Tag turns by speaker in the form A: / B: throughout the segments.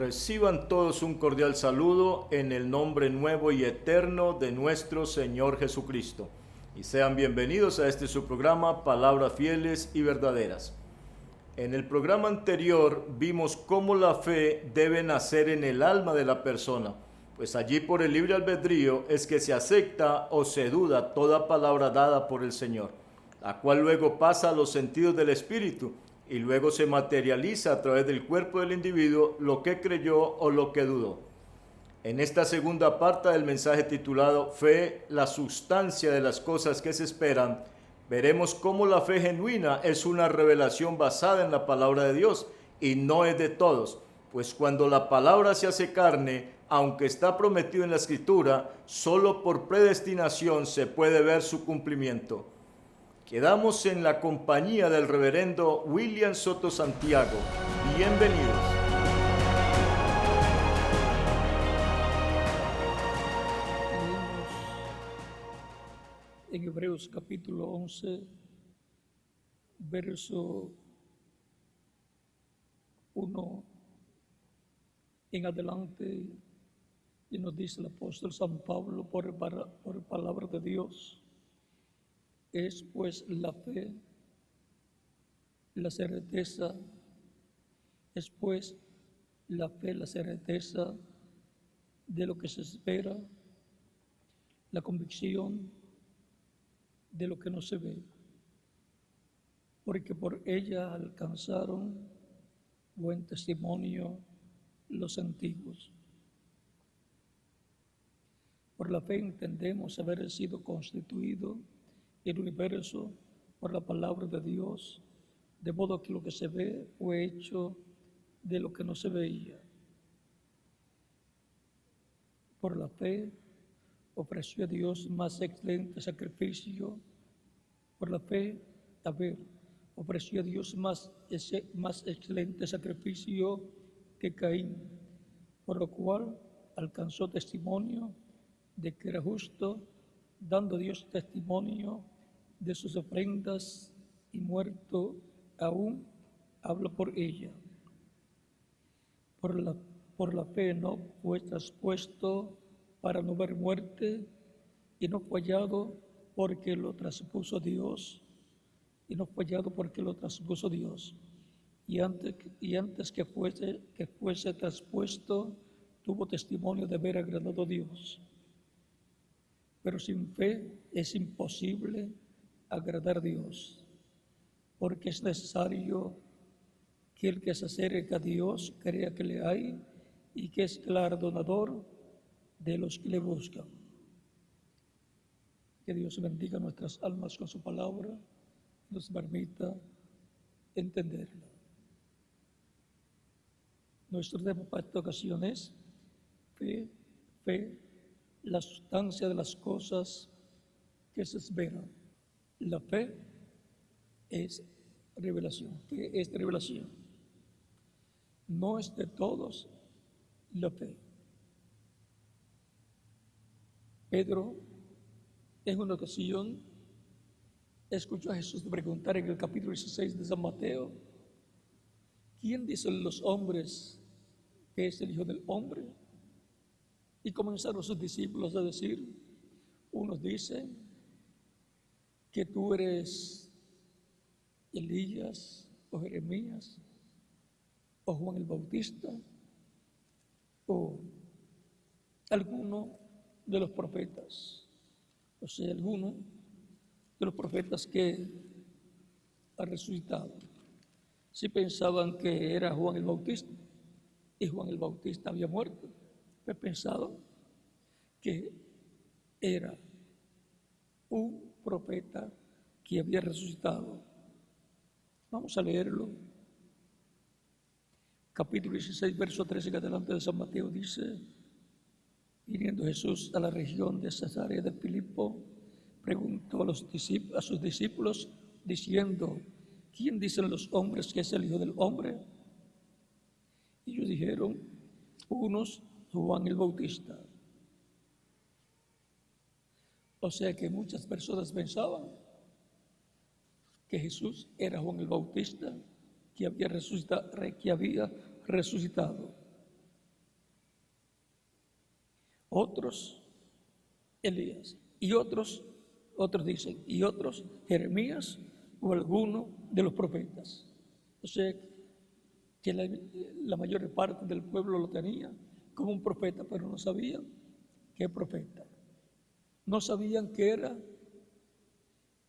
A: Reciban todos un cordial saludo en el nombre nuevo y eterno de nuestro Señor Jesucristo. Y sean bienvenidos a este su programa, Palabras Fieles y Verdaderas. En el programa anterior vimos cómo la fe debe nacer en el alma de la persona, pues allí por el libre albedrío es que se acepta o se duda toda palabra dada por el Señor, la cual luego pasa a los sentidos del espíritu y luego se materializa a través del cuerpo del individuo lo que creyó o lo que dudó. En esta segunda parte del mensaje titulado Fe, la sustancia de las cosas que se esperan, veremos cómo la fe genuina es una revelación basada en la palabra de Dios y no es de todos, pues cuando la palabra se hace carne, aunque está prometido en la Escritura, solo por predestinación se puede ver su cumplimiento. Quedamos en la compañía del reverendo William Soto Santiago. Bienvenidos.
B: En Hebreos capítulo 11, verso 1 en adelante, y nos dice el apóstol San Pablo por palabra de Dios: es pues la fe, la certeza, es pues la fe, la certeza de lo que se espera, la convicción de lo que no se ve, porque por ella alcanzaron buen testimonio los antiguos. Por la fe entendemos haber sido constituido el universo por la palabra de Dios, de modo que lo que se ve fue hecho de lo que no se veía. Por la fe ofreció a Dios más excelente sacrificio. Por la fe, Abel ofreció a Dios más excelente sacrificio que Caín, por lo cual alcanzó testimonio de que era justo, dando a Dios testimonio de sus ofrendas, y muerto aún habla por ella. Por la fe no fue traspuesto para no ver muerte, y no fue hallado porque lo traspuso Dios, y antes que fuese traspuesto, tuvo testimonio de haber agradado a Dios. Pero sin fe es imposible agradar a Dios, porque es necesario que el que se acerca a Dios crea que le hay y que es galardonador de los que le buscan. Que Dios bendiga nuestras almas con su palabra y nos permita entenderla. Nuestro tema para esta ocasión es fe, la sustancia de las cosas que se esperan. La fe es revelación. Fe es revelación. No es de todos la fe. Pedro, en una ocasión, escuchó a Jesús preguntar en el capítulo 16 de San Mateo: ¿quién dicen los hombres que es el Hijo del Hombre? Y comenzaron sus discípulos a decir: unos dicen que tú eres Elías o Jeremías o Juan el Bautista o alguno de los profetas, o sea, alguno de los profetas que ha resucitado. Si pensaban que era Juan el Bautista, y Juan el Bautista había muerto, pues pensaban que era un profeta que había resucitado. Vamos a leerlo. Capítulo 16, verso 13 en adelante de San Mateo dice: viniendo Jesús a la región de Cesarea de Filipo, preguntó a sus discípulos diciendo: ¿quién dicen los hombres que es el Hijo del Hombre? Y ellos dijeron: unos Juan el Bautista. O sea que muchas personas pensaban que Jesús era Juan el Bautista, que había resucitado. otros Elías, y otros dicen, y otros Jeremías o alguno de los profetas. O sea, que la mayor parte del pueblo lo tenía como un profeta, pero no sabían qué profeta. No sabían que era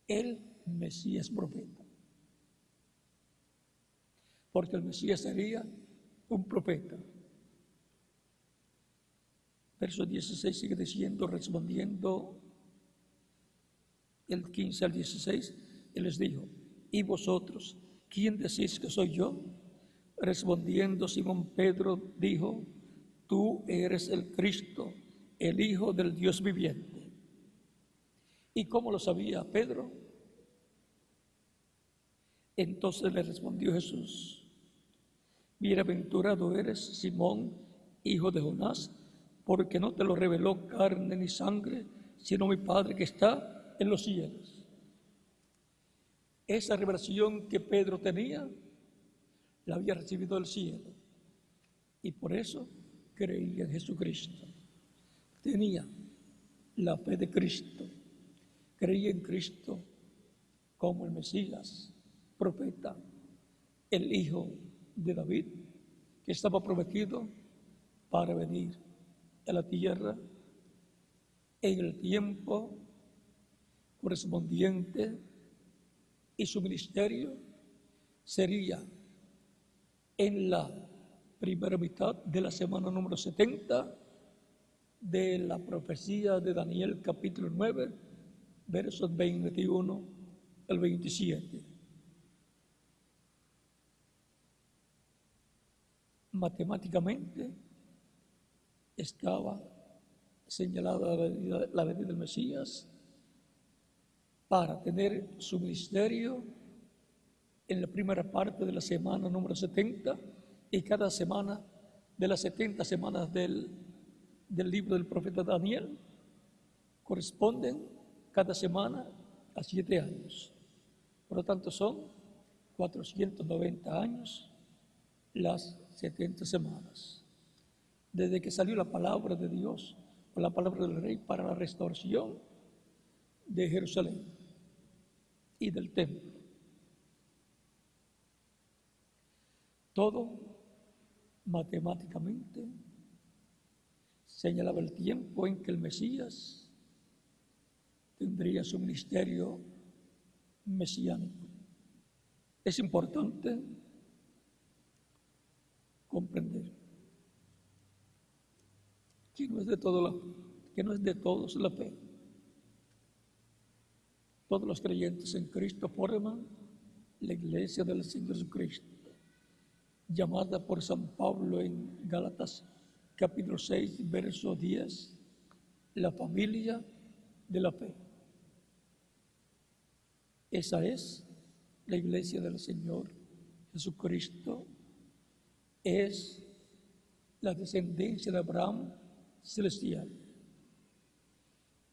B: el Mesías profeta. Porque el Mesías sería un profeta. Verso 16 sigue diciendo, respondiendo el 15 al 16, Él les dijo, ¿y vosotros, quién decís que soy yo? Respondiendo Simón Pedro dijo, tú eres el Cristo, el Hijo del Dios viviente. ¿Y cómo lo sabía Pedro? Entonces le respondió Jesús, bienaventurado eres, Simón, hijo de Jonás, porque no te lo reveló carne ni sangre, sino mi Padre que está en los cielos. Esa revelación que Pedro tenía, la había recibido del cielo, y por eso creía en Jesucristo. Tenía la fe de Cristo, creía en Cristo como el Mesías, profeta, el Hijo de David, que estaba prometido para venir a la tierra en el tiempo correspondiente, y su ministerio sería en la primera mitad de la semana número 70 de la profecía de Daniel capítulo 9, versos 21 al 27. Matemáticamente estaba señalada la venida del Mesías para tener su ministerio en la primera parte de la semana número 70, y cada semana de las 70 semanas del libro del profeta Daniel corresponden cada semana a 7 años. Por lo tanto, son 490 años las 70 semanas. Desde que salió la palabra de Dios, o la palabra del Rey para la restauración de Jerusalén y del templo. Todo matemáticamente señalaba el tiempo en que el Mesías tendría su ministerio mesiánico. Es importante comprender que no es de todos la fe. Todos los creyentes en Cristo forman la iglesia del Señor Jesucristo, llamada por San Pablo en Gálatas capítulo 6, verso 10, la familia de la fe. Esa es la iglesia del Señor Jesucristo, es la descendencia de Abraham celestial,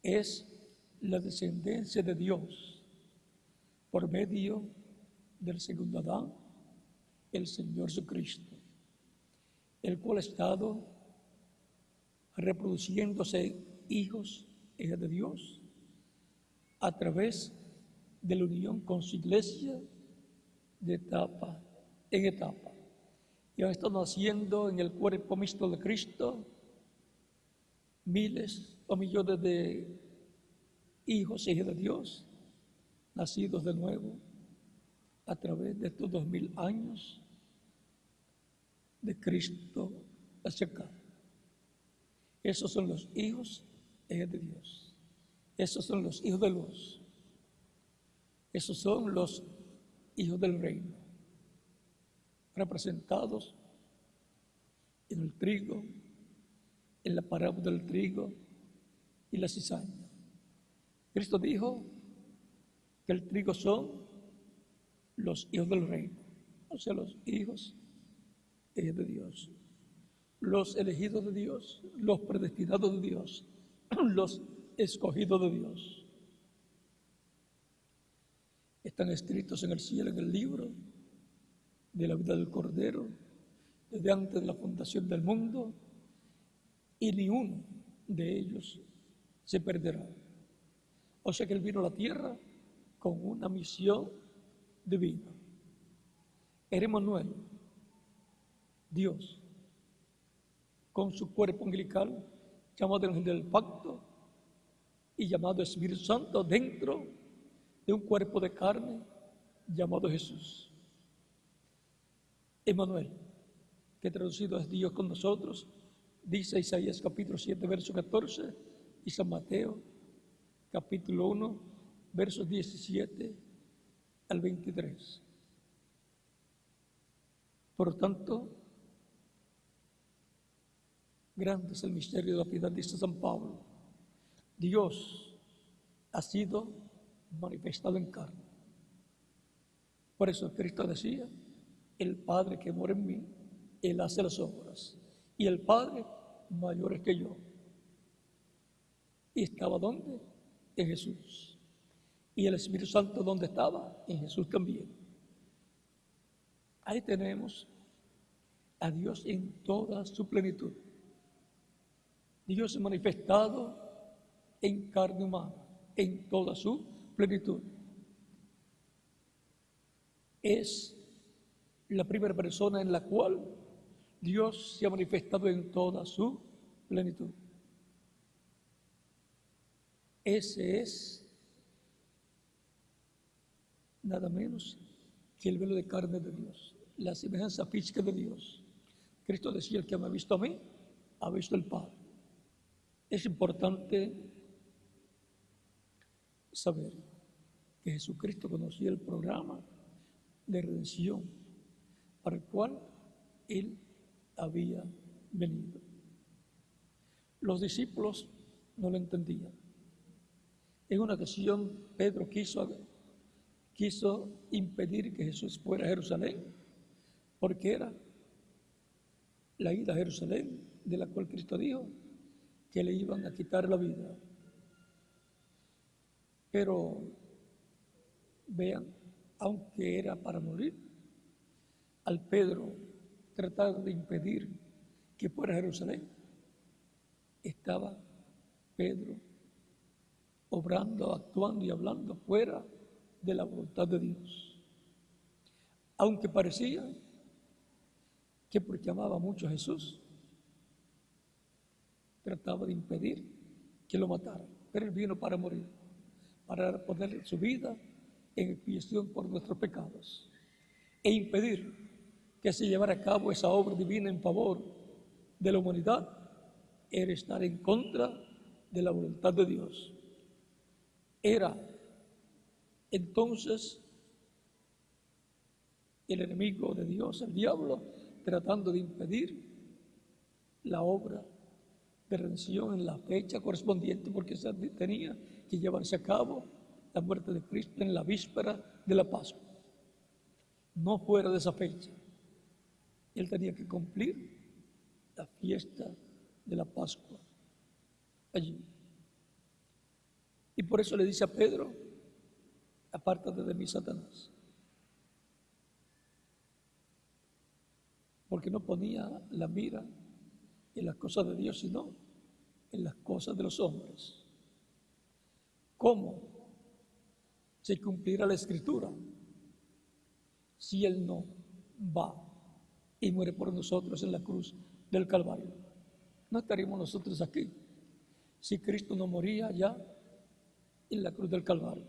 B: es la descendencia de Dios por medio del segundo Adán, el Señor Jesucristo, el cual ha estado reproduciéndose hijos e hijas de Dios a través de la unión con su iglesia de etapa en etapa. Y han estado naciendo en el cuerpo mixto de Cristo miles o millones de hijos e hijas de Dios, nacidos de nuevo a través de estos 2000 años de Cristo hacia acá. Esos son los hijos e hijas de Dios. Esos son los hijos de luz. Esos son los hijos del reino, representados en el trigo, en la parábola del trigo y la cizaña. Cristo dijo que el trigo son los hijos del reino, o sea, los hijos de Dios, los elegidos de Dios, los predestinados de Dios, los escogidos de Dios. Están escritos en el cielo, en el libro de la vida del Cordero, desde antes de la fundación del mundo, y ni uno de ellos se perderá. O sea que Él vino a la tierra con una misión divina. Era Emmanuel, Dios, con su cuerpo angelical, llamado el ángel del pacto y llamado Espíritu Santo, dentro de un cuerpo de carne llamado Jesús. Emmanuel, que traducido es Dios con nosotros, dice Isaías capítulo 7, verso 14, y San Mateo capítulo 1, versos 17 al 23. Por lo tanto, grande es el misterio de la piedad, dice San Pablo. Dios ha sido manifestado en carne. Por eso Cristo decía, el Padre que mora en mí, Él hace las obras. Y el Padre mayor es que yo. ¿Y estaba dónde? En Jesús. ¿Y el Espíritu Santo dónde estaba? En Jesús también. Ahí tenemos a Dios en toda su plenitud. Dios manifestado en carne humana, en toda su plenitud. Es la primera persona en la cual Dios se ha manifestado en toda su plenitud. Ese es nada menos que el velo de carne de Dios, la semejanza física de Dios. Cristo decía, el que me ha visto a mí, ha visto al Padre. Es importante saber que Jesucristo conocía el programa de redención para el cual Él había venido. Los discípulos no lo entendían. En una ocasión, Pedro quiso impedir que Jesús fuera a Jerusalén, porque era la ida a Jerusalén de la cual Cristo dijo que le iban a quitar la vida. Pero vean, aunque era para morir, al Pedro tratar de impedir que fuera a Jerusalén, estaba Pedro obrando, actuando y hablando fuera de la voluntad de Dios. Aunque parecía que porque amaba mucho a Jesús, trataba de impedir que lo mataran. Pero Él vino para morir, para poner su vida en expiación por nuestros pecados e impedir que se llevara a cabo esa obra divina en favor de la humanidad, era estar en contra de la voluntad de Dios. Era entonces el enemigo de Dios, el diablo, tratando de impedir la obra de redención en la fecha correspondiente, porque se tenía que llevarse a cabo la muerte de Cristo en la víspera de la Pascua. No fuera de esa fecha. Él tenía que cumplir la fiesta de la Pascua allí. Y por eso le dice a Pedro, apártate de mí, Satanás. Porque no ponía la mira en las cosas de Dios, sino en las cosas de los hombres. ¿Cómo se cumplirá la Escritura si Él no va y muere por nosotros en la cruz del Calvario? No estaríamos nosotros aquí si Cristo no moría ya en la cruz del Calvario.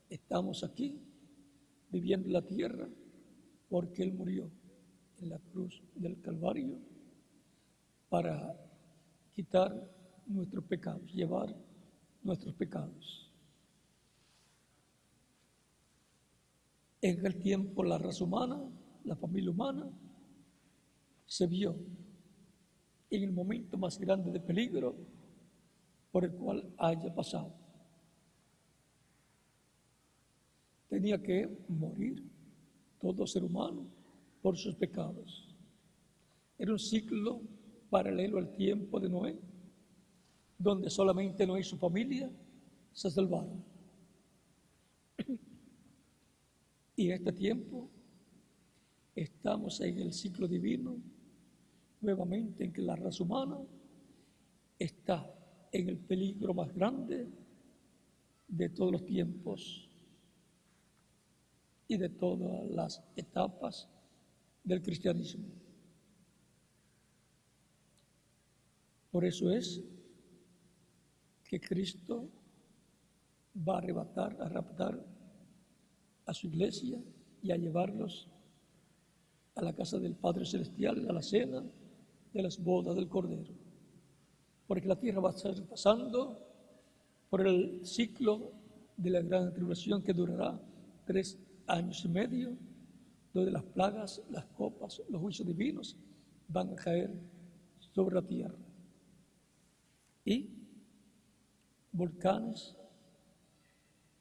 B: Estamos aquí viviendo en la tierra porque Él murió en la cruz del Calvario para quitar nuestros pecados, llevar nuestros pecados. En aquel tiempo la raza humana, la familia humana, se vio en el momento más grande de peligro por el cual haya pasado. Tenía que morir todo ser humano por sus pecados. Era un ciclo paralelo al tiempo de Noé, donde solamente Noé y su familia se salvaron. Y en este tiempo estamos en el ciclo divino, nuevamente en que la raza humana está en el peligro más grande de todos los tiempos y de todas las etapas del cristianismo. Por eso es que Cristo va a raptar a su iglesia y a llevarlos a la casa del Padre Celestial, a la cena de las bodas del Cordero. Porque la tierra va a estar pasando por el ciclo de la gran tribulación que durará 3 años y medio, donde las plagas, las copas, los juicios divinos van a caer sobre la tierra. Y volcanes,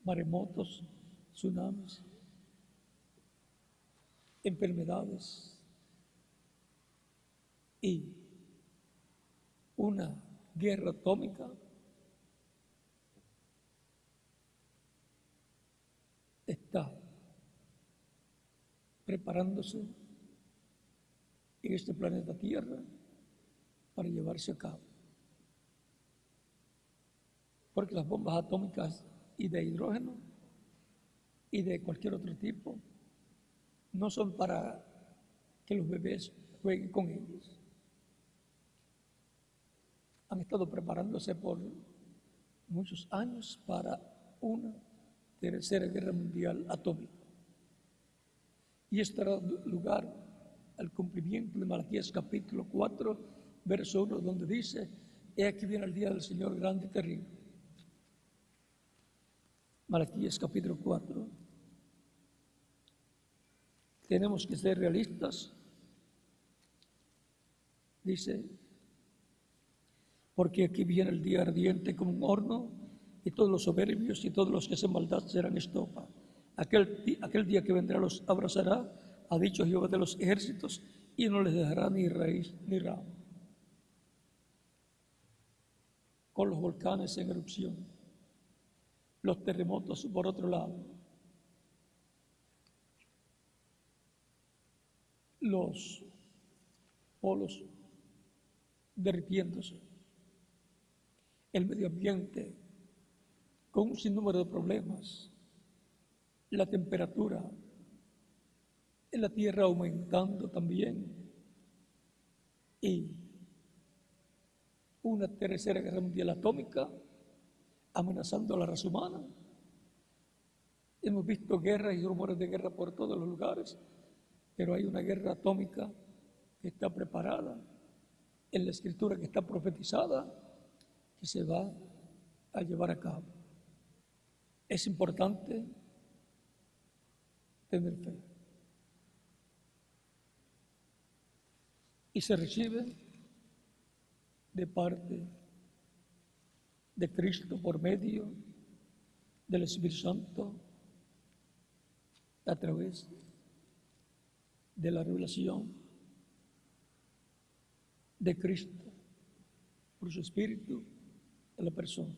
B: maremotos, tsunamis, enfermedades y una guerra atómica está preparándose en este planeta Tierra para llevarse a cabo. Porque las bombas atómicas y de hidrógeno y de cualquier otro tipo no son para que los bebés jueguen con ellos. Han estado preparándose por muchos años para una tercera guerra mundial atómica. Y esto dará lugar al cumplimiento de Malaquías capítulo 4, verso 1, donde dice: he aquí viene el día del Señor grande y terrible. Malaquías capítulo 4. Tenemos que ser realistas. Dice: porque aquí viene el día ardiente como un horno, y todos los soberbios y todos los que hacen maldad serán estopa. Aquel día que vendrá los abrazará, ha dicho Jehová de los ejércitos, y no les dejará ni raíz ni ramo. Con los volcanes en erupción, los terremotos por otro lado, los polos derritiéndose, el medio ambiente con un sinnúmero de problemas, la temperatura en la Tierra aumentando también y una tercera guerra mundial atómica amenazando a la raza humana. Hemos visto guerras y rumores de guerra por todos los lugares, pero hay una guerra atómica que está preparada en la Escritura, que está profetizada, que se va a llevar a cabo. Es importante tener fe. Y se recibe de parte de Cristo por medio del Espíritu Santo a través de la revelación de Cristo por su Espíritu a la persona.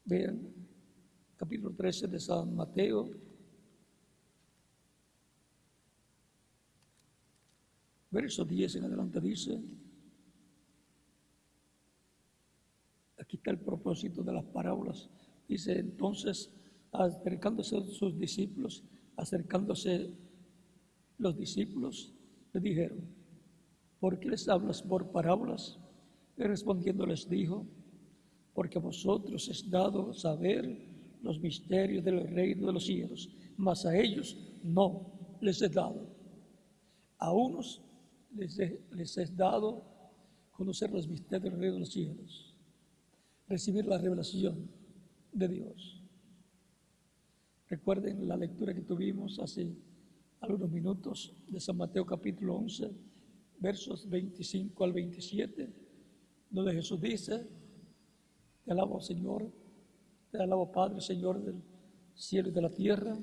B: Vean capítulo 13 de San Mateo, verso 10 en adelante dice: aquí está el propósito de las parábolas. Dice: entonces, acercándose los discípulos, le dijeron: ¿por qué les hablas por parábolas? Y respondiendo les dijo: porque a vosotros es dado saber los misterios del reino de los cielos, mas a ellos no les es dado. A unos les es dado conocer los misterios del reino de los cielos, recibir la revelación de Dios. Recuerden la lectura que tuvimos hace algunos minutos de San Mateo capítulo 11, versos 25 al 27, donde Jesús dice: te alabo, Señor, te alabo, Padre, Señor del cielo y de la tierra.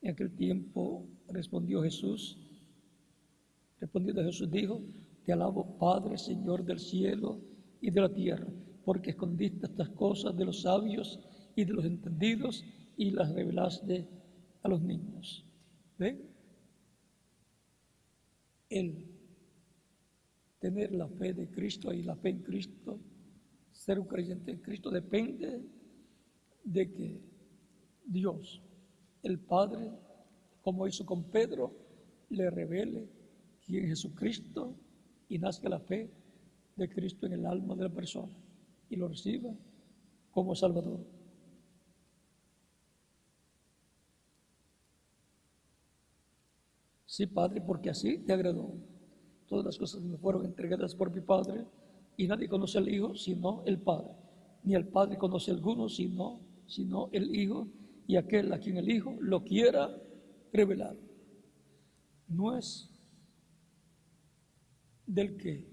B: En aquel tiempo respondiendo Jesús dijo: te alabo, Padre, Señor del cielo y de la tierra, porque escondiste estas cosas de los sabios y de los entendidos y las revelaste a los niños. ¿Ven? El tener la fe de Cristo y la fe en Cristo, ser un creyente en Cristo, depende de que Dios, el Padre, como hizo con Pedro, le revele quién es Jesucristo y nazca la fe de Cristo en el alma de la persona y lo reciba como Salvador. Sí, Padre, porque así te agradó. Todas las cosas me fueron entregadas por mi Padre, y nadie conoce al Hijo sino el Padre. Ni el Padre conoce a alguno sino el Hijo, y aquel a quien el Hijo lo quiera revelar. No es del que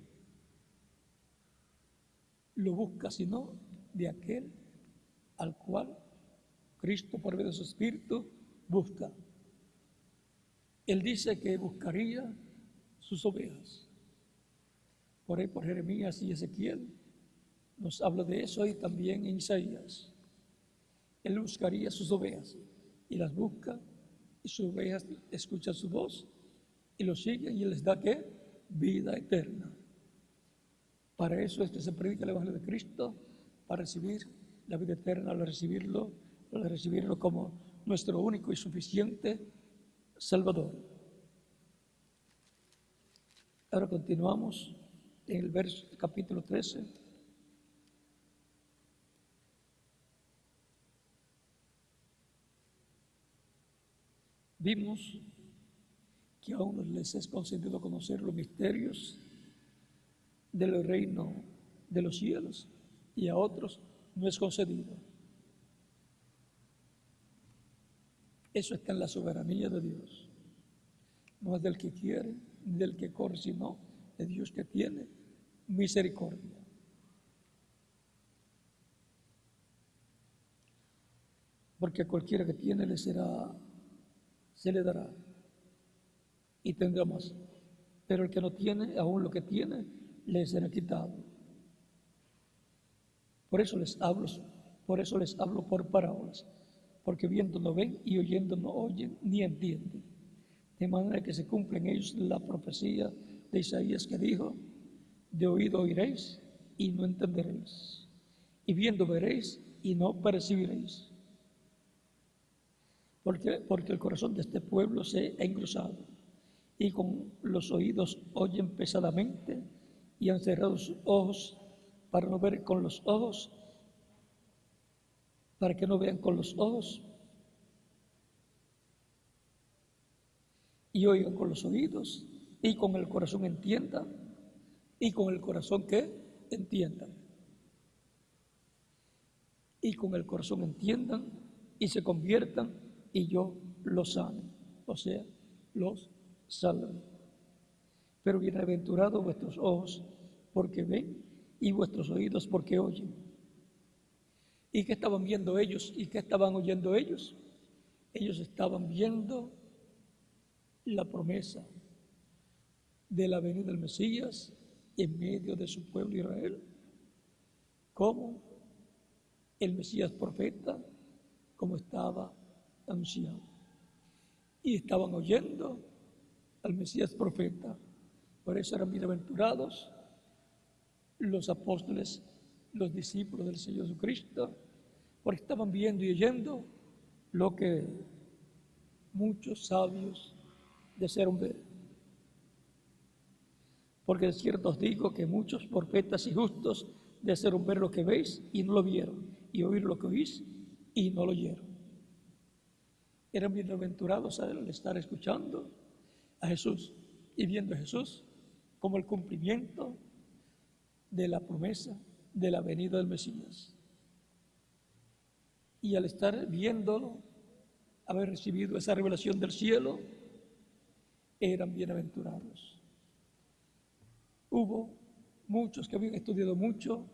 B: lo busca, sino de aquel al cual Cristo, por medio de su Espíritu, busca. Él dice que buscaría sus ovejas. Por ahí, por Jeremías y Ezequiel, nos habla de eso, y también en Isaías. Él buscaría sus ovejas y las busca, y sus ovejas escuchan su voz y lo siguen, y Él les da ¿qué? Vida eterna. Para eso es que se predica el Evangelio de Cristo, para recibir la vida eterna, al recibirlo como nuestro único y suficiente Salvador. Ahora continuamos en el capítulo 13. Vimos que a unos les es concedido conocer los misterios del reino de los cielos y a otros no es concedido. Eso está en la soberanía de Dios. No es del que quiere, ni del que corre, sino de Dios que tiene misericordia. Porque a cualquiera que tiene se le dará y tendrá más. Pero el que no tiene, aún lo que tiene, le será quitado. Por eso les hablo por parábolas, porque viendo no ven y oyendo no oyen ni entienden. De manera que se cumple en ellos la profecía de Isaías que dijo: de oído oiréis y no entenderéis, y viendo veréis y no percibiréis. Porque el corazón de este pueblo se ha engrosado, y con los oídos oyen pesadamente, y han cerrado sus ojos para no ver con los ojos, para que no vean con los ojos, y oigan con los oídos, y con el corazón entiendan, y con el corazón que entiendan, y con el corazón entiendan, y se conviertan, y yo los sane, o sea, los salve. Pero bienaventurados vuestros ojos porque ven y vuestros oídos porque oyen. ¿Y qué estaban viendo ellos? ¿Y qué estaban oyendo ellos? Ellos estaban viendo la promesa de la venida del Mesías en medio de su pueblo Israel, como el Mesías profeta, como estaba anunciado. Y estaban oyendo al Mesías profeta. Por eso eran bienaventurados los apóstoles, los discípulos del Señor Jesucristo, porque estaban viendo y oyendo lo que muchos sabios desearon ver. Porque de cierto os digo que muchos profetas y justos desearon ver lo que veis y no lo vieron, y oír lo que oís y no lo oyeron. Eran bienaventurados al estar escuchando a Jesús y viendo a Jesús como el cumplimiento de la promesa de la venida del Mesías. Y al estar viéndolo, haber recibido esa revelación del cielo, eran bienaventurados. Hubo muchos que habían estudiado mucho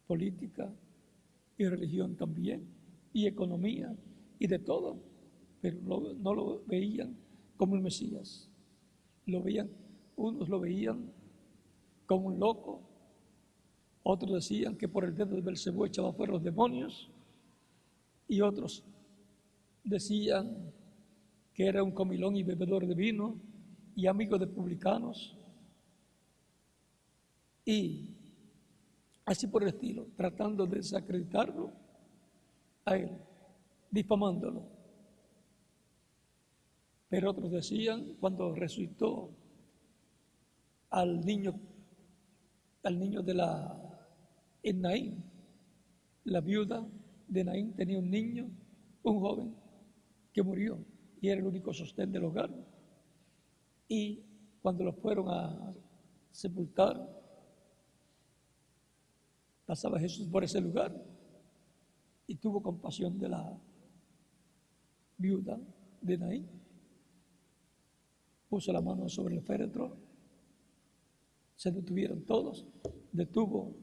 B: política y religión también, y economía y de todo, pero no lo veían como el Mesías. Unos lo veían como un loco, otros decían que por el dedo de Belcebú echaba fuera los demonios, y otros decían que era un comilón y bebedor de vino y amigo de publicanos, y así por el estilo, tratando de desacreditarlo a él, difamándolo. Pero otros decían, cuando resucitó al niño de Naín, la viuda de Naín tenía un niño, un joven, que murió y era el único sostén del hogar. Y cuando lo fueron a sepultar, pasaba Jesús por ese lugar y tuvo compasión de la viuda de Naín. Puso la mano sobre el féretro, se detuvieron todos, detuvo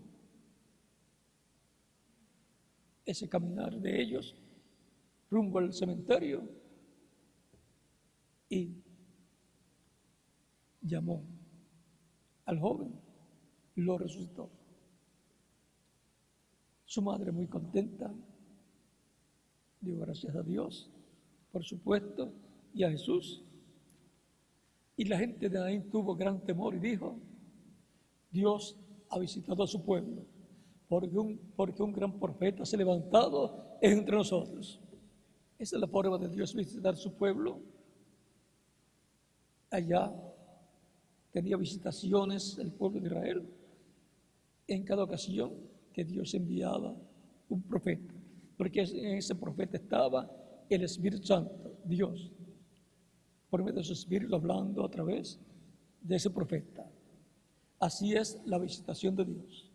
B: ese caminar de ellos rumbo al cementerio y llamó al joven y lo resucitó. Su madre, muy contenta, dio gracias a Dios, por supuesto, y a Jesús. Y la gente de Naín tuvo gran temor y dijo: Dios ha visitado a su pueblo, porque un gran profeta se ha levantado entre nosotros. Esa es la forma de Dios visitar su pueblo. Allá tenía visitaciones el pueblo de Israel en cada ocasión que Dios enviaba un profeta, porque en ese profeta estaba el Espíritu Santo, Dios, por medio de su Espíritu hablando a través de ese profeta. Así es la visitación de Dios.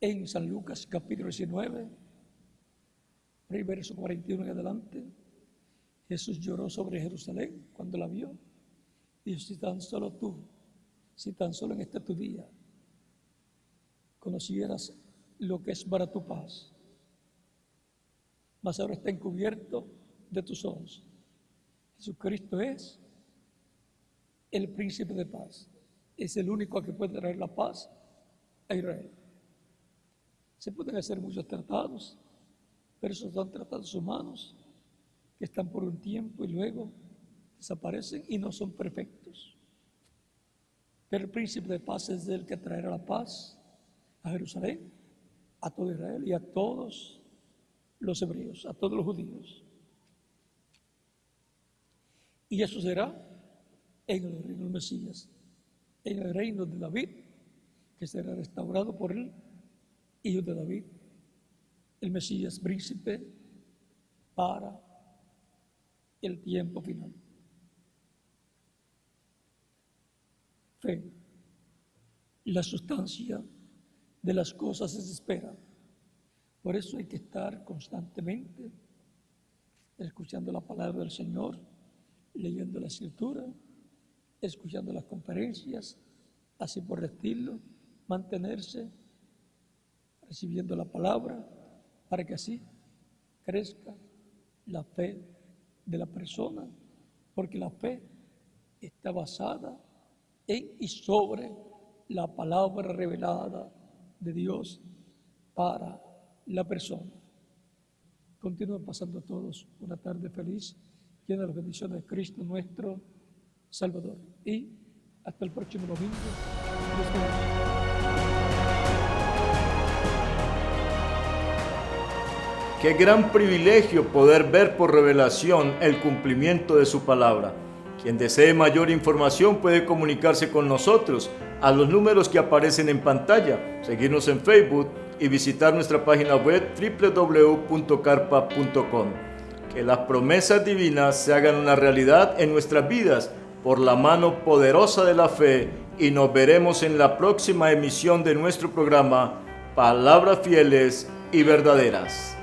B: En San Lucas capítulo 19, verso 41 en adelante, Jesús lloró sobre Jerusalén cuando la vio. Dijo: si tan solo tú, si tan solo en este tu día conocieras lo que es para tu paz, mas ahora está encubierto de tus ojos. Jesucristo es el príncipe de paz, es el único que puede traer la paz a Israel. Se pueden hacer muchos tratados, pero esos son tratados humanos que están por un tiempo y luego desaparecen y no son perfectos. Pero el príncipe de paz es el que traerá la paz a Jerusalén, a todo Israel y a todos los hebreos, a todos los judíos. Y eso será en el reino del Mesías, en el reino de David, que será restaurado por el hijo de David, el Mesías príncipe para el tiempo final. Fe, la sustancia de las cosas se espera. Por eso hay que estar constantemente escuchando la palabra del Señor, leyendo la Escritura, escuchando las conferencias, así por el estilo, mantenerse recibiendo la palabra para que así crezca la fe de la persona, porque la fe está basada en y sobre la palabra revelada de Dios para la persona. Continúen pasando todos una tarde feliz, llena de las bendiciones de Cristo nuestro Salvador. Y hasta el próximo domingo. Dios bendiga.
A: Qué gran privilegio poder ver por revelación el cumplimiento de su palabra. Quien desee mayor información puede comunicarse con nosotros a los números que aparecen en pantalla, seguirnos en Facebook y visitar nuestra página web www.carpa.com. Que las promesas divinas se hagan una realidad en nuestras vidas por la mano poderosa de la fe, y nos veremos en la próxima emisión de nuestro programa Palabras Fieles y Verdaderas.